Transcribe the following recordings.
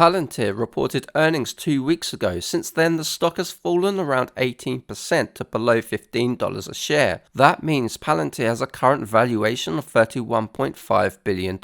Palantir reported earnings 2 weeks ago. Since then, the stock has fallen around 18% to below $15 a share. That means Palantir has a current valuation of $31.5 billion.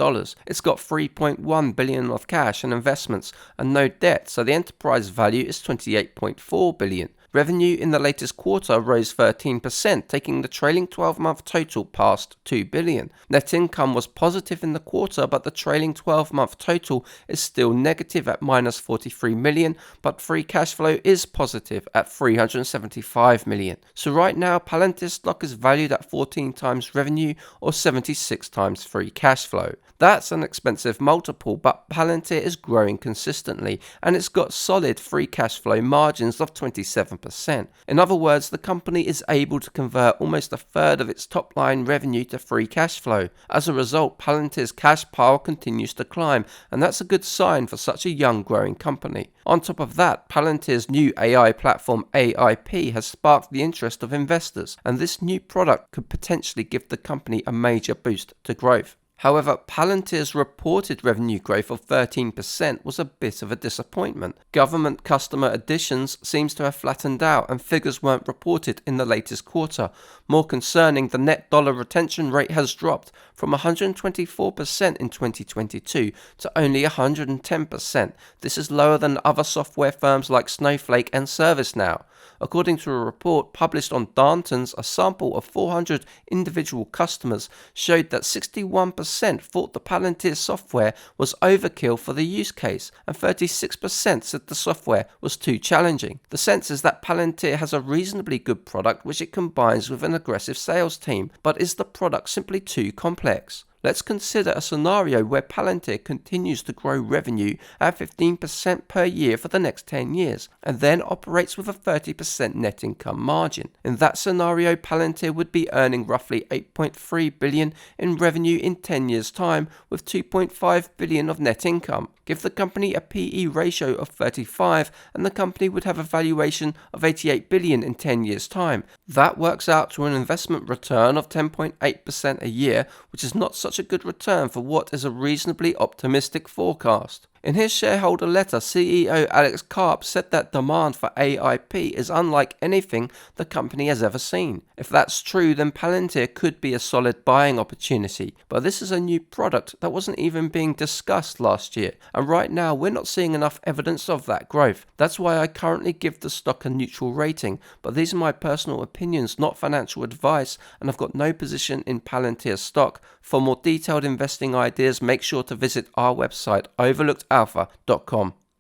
It's got $3.1 billion of cash and investments and no debt, so the enterprise value is $28.4 billion. Revenue in the latest quarter rose 13%, taking the trailing 12-month total past $2 billion. Net income was positive in the quarter, but the trailing 12-month total is still negative at minus $43 million, but free cash flow is positive at $375 million. So right now, Palantir stock is valued at 14 times revenue or 76 times free cash flow. That's an expensive multiple, but Palantir is growing consistently, and it's got solid free cash flow margins of 27%. In other words, the company is able to convert almost a third of its top-line revenue to free cash flow. As a result, Palantir's cash pile continues to climb, and that's a good sign for such a young growing company. On top of that, Palantir's new AI platform AIP has sparked the interest of investors, and this new product could potentially give the company a major boost to growth. However, Palantir's reported revenue growth of 13% was a bit of a disappointment. Government customer additions seems to have flattened out and figures weren't reported in the latest quarter. More concerning, the net dollar retention rate has dropped from 124% in 2022 to only 110%. This is lower than other software firms like Snowflake and ServiceNow. According to a report published on Darnton's, a sample of 400 individual customers showed that 61% thought the Palantir software was overkill for the use case, and 36% said the software was too challenging. The sense is that Palantir has a reasonably good product which it combines with an aggressive sales team, but is the product simply too complex? Let's consider a scenario where Palantir continues to grow revenue at 15% per year for the next 10 years, and then operates with a 30% net income margin. In that scenario, Palantir would be earning roughly $8.3 billion in revenue in 10 years' time, with $2.5 billion of net income. Give the company a PE ratio of 35, and the company would have a valuation of $88 billion in 10 years' time. That works out to an investment return of 10.8% a year, which is not such a good return for what is a reasonably optimistic forecast. In his shareholder letter, CEO Alex Karp said that demand for AIP is unlike anything the company has ever seen. If that's true, then Palantir could be a solid buying opportunity, but this is a new product that wasn't even being discussed last year, and right now we're not seeing enough evidence of that growth. That's why I currently give the stock a neutral rating, but these are my personal opinions, not financial advice, and I've got no position in Palantir stock. For more detailed investing ideas, make sure to visit our website, overlookedalpha.com.